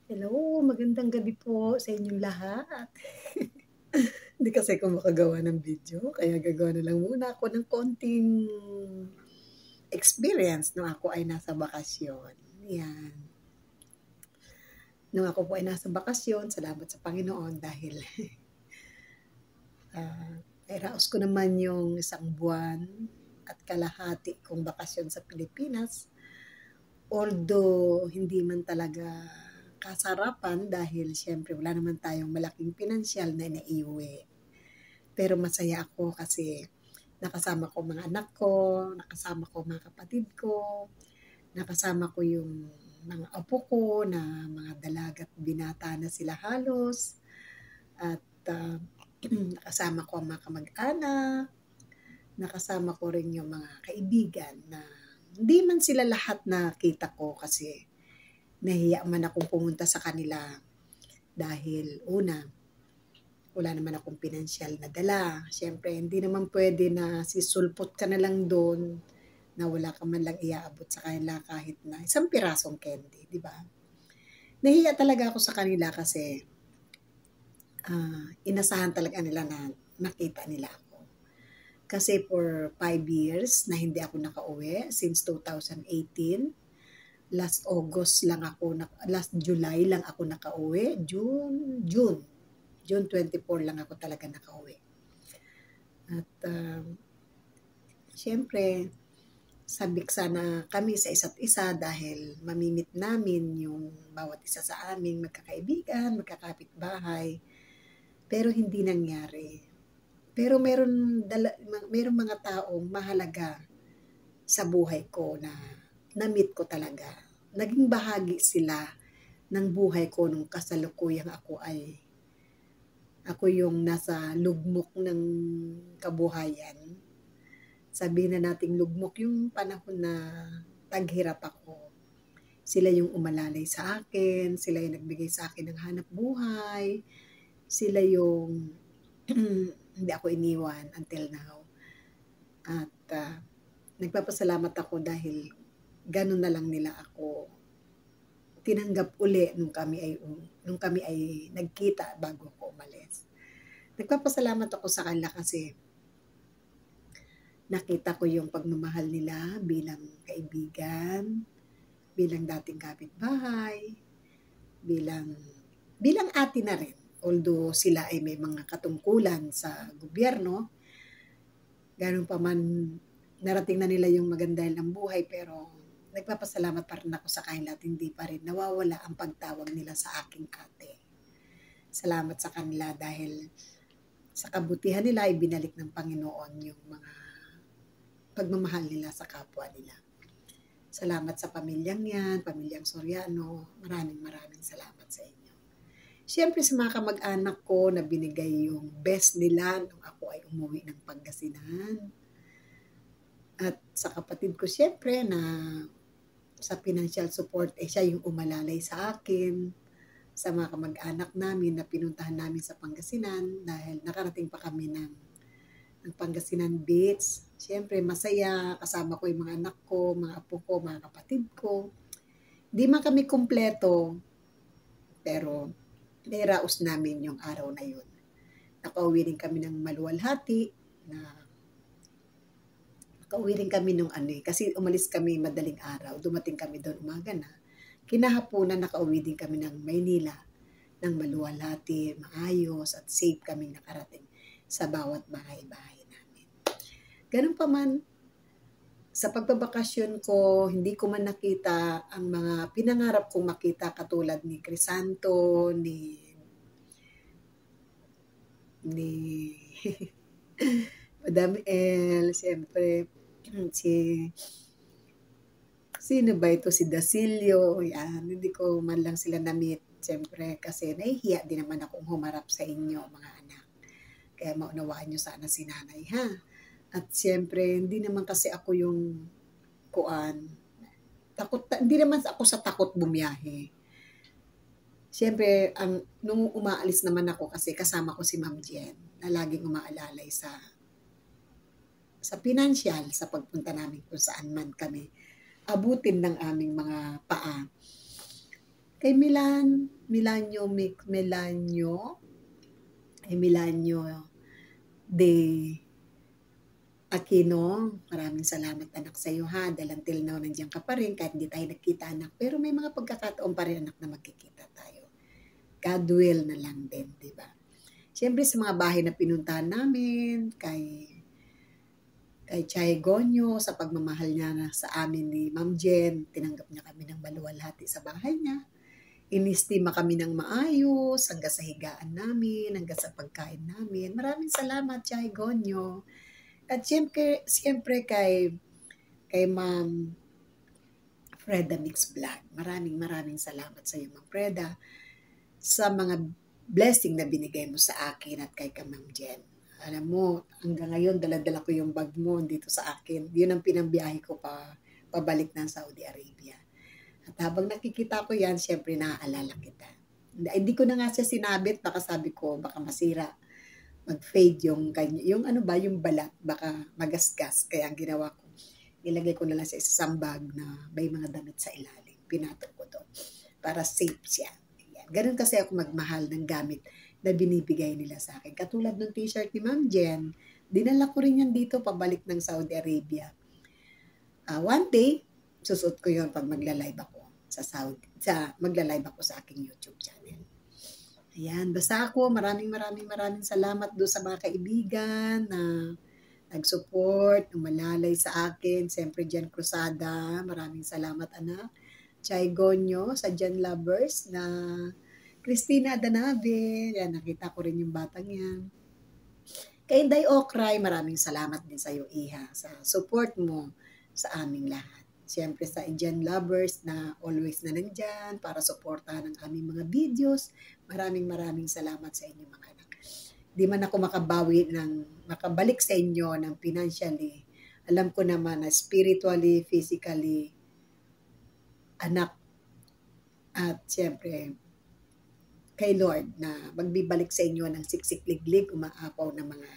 Hello, magandang gabi po sa inyong lahat. Hindi kasi ako makagawa ng video, kaya gagawa na lang muna ako ng konting experience nung ako ay nasa bakasyon. Yan. Nung ako po ay nasa bakasyon, salamat sa Panginoon dahil nairaos ko naman yung isang buwan at kalahati kong bakasyon sa Pilipinas. Although hindi man talaga kasarapan dahil syempre wala naman tayong malaking pinansyal na naiuwi. Pero masaya ako kasi nakasama ko mga anak ko, nakasama ko mga kapatid ko, nakasama ko yung mga apo ko na mga dalaga at binata na sila halos. At nakasama ko ang mga kamag-anak, nakasama ko rin yung mga kaibigan na hindi man sila lahat nakita ko kasi nahiya man akong pumunta sa kanila dahil una, wala naman akong pinansyal na dala. Siyempre, hindi naman pwede na sisulpot ka na lang doon na wala ka man lang iaabot sa kanila kahit na isang pirasong candy, di ba? Nahiya talaga ako sa kanila kasi inasahan talaga nila na nakita nila ako. Kasi for 5 years na hindi ako nakauwi since 2018. Last July lang ako nakauwi. June 24 lang ako talaga nakauwi. At syempre, sabik sana kami sa isa't isa dahil mamimit namin yung bawat isa sa aming magkakaibigan, magkakapitbahay. Pero hindi nangyari. Pero meron mga taong mahalaga sa buhay ko na na-meet ko talaga. Naging bahagi sila ng buhay ko nung kasalukuyang ako yung nasa lugmok ng kabuhayan. Sabihin na nating lugmok yung panahon na taghirap ako. Sila yung umalalay sa akin, sila yung nagbigay sa akin ng hanap buhay, sila yung hindi ako iniwan until now. At nagpapasalamat ako dahil ganun na lang nila ako tinanggap uli nung kami ay nagkita bago ako umalis. Nagpapasalamat ako sa kanila kasi nakita ko yung pagmamahal nila bilang kaibigan, bilang dating kapitbahay, bilang ate na rin. Although sila ay may mga katungkulan sa gobyerno, ganun pa man narating na nila yung maganda ng buhay, pero nagpapasalamat pa rin ako sa kanila at hindi pa rin nawawala ang pagtawag nila sa aking ate. Salamat sa kanila dahil sa kabutihan nila ay binalik ng Panginoon yung mga pagmamahal nila sa kapwa nila. Salamat sa pamilyang yan, pamilyang Soriano. Maraming salamat sa inyo. Siyempre sa mga kamag-anak ko na binigay yung best nila nung ako ay umuwi ng Pangasinan. At sa kapatid ko siyempre na sa financial support, siya yung umalalay sa akin. Sa mga kamag-anak namin na pinuntahan namin sa Pangasinan dahil nakarating pa kami ng Pangasinan Beach. Siyempre masaya, kasama ko yung mga anak ko, mga apo ko, mga kapatid ko. Di man kami kumpleto, pero nairaos namin yung araw na yun. Nakauwi rin kami ng maluwalhati kasi umalis kami madaling araw, dumating kami doon umaga na. Kinahaponan nakauwi din kami ng Maynila ng maluwalhati, maayos at safe kaming nakarating sa bawat bahay-bahay namin. Ganun pa man, sa pagbabakasyon ko, hindi ko man nakita ang mga pinangarap kong makita katulad ni Crisanto, ni Madam El, siyempre, sino ba ito? Si Dasilio, yan. Hindi ko man lang sila na-meet, siyempre, kasi nahihiya din naman akong humarap sa inyo, mga anak. Kaya maunawaan nyo sana si nanay, ha? At siyempre, hindi naman kasi ako yung hindi naman ako sa takot bumiyahe. Siyempre, nung umaalis naman ako kasi kasama ko si Ma'am Jen na laging umaalalay sa pinansyal, sa pagpunta namin kung saan man kami abutin ng aming mga paa. Kay Milanyo de Aquino, maraming salamat anak sa iyo ha, dahil until now nandiyan ka pa rin kahit hindi tayo nagkita anak, pero may mga pagkakataon pa rin anak na magkikita tayo. God will na lang din, di ba? Siyempre sa mga bahay na pinuntahan namin, kay Chay Gonyo, sa pagmamahal niya na sa amin ni Ma'am Jen, tinanggap niya kami ng maluwalhati sa bahay niya. Inistima kami ng maayos, hanggang sa higaan namin, hanggang sa pagkain namin. Maraming salamat, Chay Gonyo. At siyempre kay Ma'am Freda Mix Vlog. Maraming salamat sa iyo, Ma'am Freda, sa mga blessing na binigay mo sa akin at kay Ma'am Jen. Alam mo, hanggang ngayon, dala-dala ko yung bag mo dito sa akin. Yun ang pinambiyahe ko pabalik ng Saudi Arabia. At habang nakikita ko yan, siyempre naaalala kita. Hindi ko na nga siya sinabit, baka sabi ko, baka masira. Mag-fade yung balat, baka magasgas. Kaya ang ginawa ko, ilagay ko na lang sa isang bag na may mga damit sa ilalim. Pinatong ko doon para safe siya. Ayan. Ganun kasi ako magmahal ng gamit na binibigay nila sa akin. Katulad ng t-shirt ni Ma'am Jen, dinala ko rin yan dito pabalik ng Saudi Arabia. One day, susuot ko yon pag magla-live ako magla-live ako sa aking YouTube channel. Ayan, basta ako, maraming salamat doon sa mga kaibigan na nag-support, umalalay sa akin. Siyempre, Jen Cruzada, maraming salamat anak. Chay Gonyo, sa Jen Lovers, na Christina Danabe, yan, nakita ko rin yung batang yan. Kay Inday Okray, maraming salamat din sa iyo, Iha, sa support mo sa aming lahat. Siyempre sa Indian Lovers na always na nandyan para suportahan ang aming mga videos. Maraming salamat sa inyo mga anak. Di man ako makabalik sa inyo ng financially. Alam ko naman na spiritually, physically, anak, at siyempre, kay Lord na magbibalik sa inyo ng siksik-liglig, umaapaw ng mga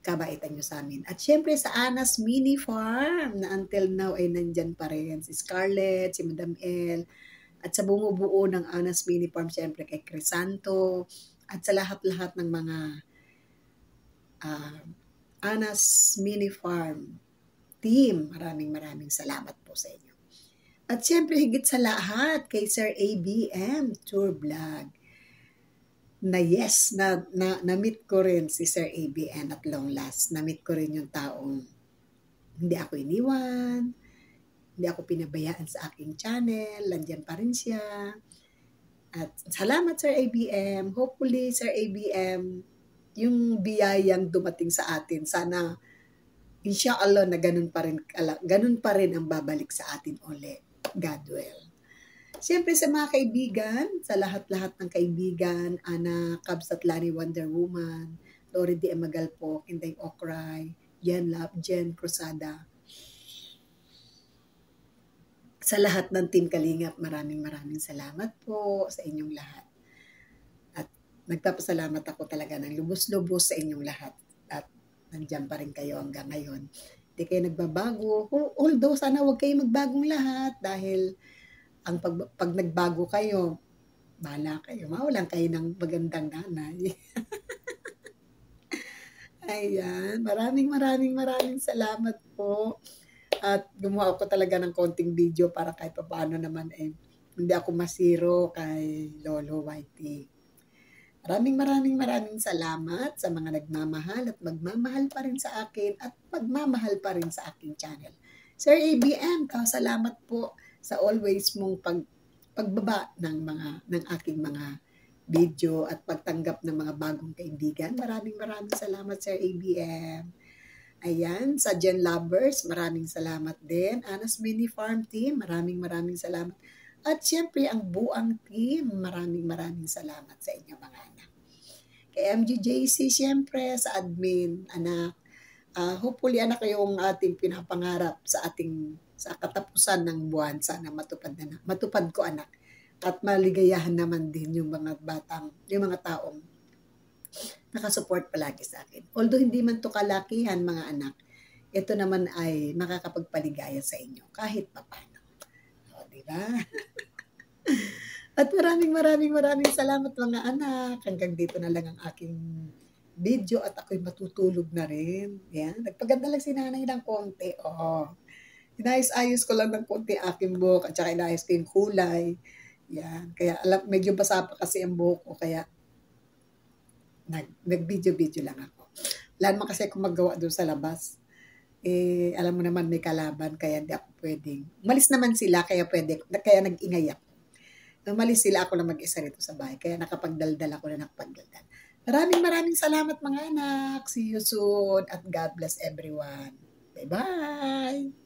kabaitan nyo sa amin. At syempre sa Anas Mini Farm na until now ay nandyan pa rin. Si Scarlett, si Madam El, at sa bumubuo ng Anas Mini Farm, syempre kay Crisanto, at sa lahat-lahat ng mga Anas Mini Farm team, maraming salamat po sa inyo. At syempre higit sa lahat kay Sir ABM Tour Vlog, na yes, na-meet ko rin si Sir ABN at long last. Na-meet ko rin yung taong hindi ako iniwan, hindi ako pinabayaan sa aking channel, nandiyan pa rin siya. At salamat Sir ABM. Hopefully, Sir ABM, yung biyayang dumating sa atin, sana inshallah na ganun pa rin ang babalik sa atin ulit. God will. Siyempre sa mga kaibigan, sa lahat-lahat ng kaibigan, Ana, Kabs at Lani Wonder Woman, Lori D. Magalpo, Inday Okray, Jen Love, Jen Cruzada. Sa lahat ng Team Kalingap, maraming salamat po sa inyong lahat. At nagpapasalamat ako talaga ng lubos-lubos sa inyong lahat. At nandiyan pa rin kayo hanggang ngayon. Hindi kayo nagbabago. Although sana huwag kayo magbagong lahat dahil ang pag nagbago kayo, bahala kayo. Mawalan kayo ng magandang nanay. Ayan. Maraming salamat po. At gumawa ko talaga ng konting video para kahit paano naman hindi ako masiro kay Lolo Whitey. Maraming salamat sa mga nagmamahal at magmamahal pa rin sa akin at magmamahal pa rin sa aking channel. Sir ABM, salamat po sa always mong pagbaba ng aking mga video at pagtanggap ng mga bagong kaibigan. Maraming salamat Sir ABM. Ayan, sa Jen Lovers, maraming salamat din. Anas Mini Farm Team, maraming salamat. At syempre ang buang team, maraming salamat sa inyo mga anak. Kay MGJC, syempre sa admin, anak. Hopefully anak yung ating pinapangarap sa katapusan ng buwan, sana matupad ko anak, at maligayahan naman din yung mga taong nakasupport palagi sa akin. Although hindi man to kalakihan mga anak, ito naman ay makakapagpaligaya sa inyo kahit papano. O, di ba? At maraming salamat mga anak. Hanggang dito na lang ang aking video at ako'y matutulog na rin. Yan, nagpaganda lang si nanay ng konti. Oh. Inayos-ayos ko lang ng konti aking buhok at saka inayos ko yung kulay. Yan, kaya alam, medyo basa pa kasi ang buhok ko kaya nag-video-video lang ako. Wala naman kasi akong magawa doon sa labas. Eh, alam mo naman may kalaban kaya hindi ako pwedeng. Umalis naman sila kaya pwede, kaya nag-ingay ako. Umalis sila ako na mag-isa rito sa bahay kaya nakapagdaldal ako na nakapagdaldal. Maraming salamat mga anak. See you soon at God bless everyone. Bye-bye!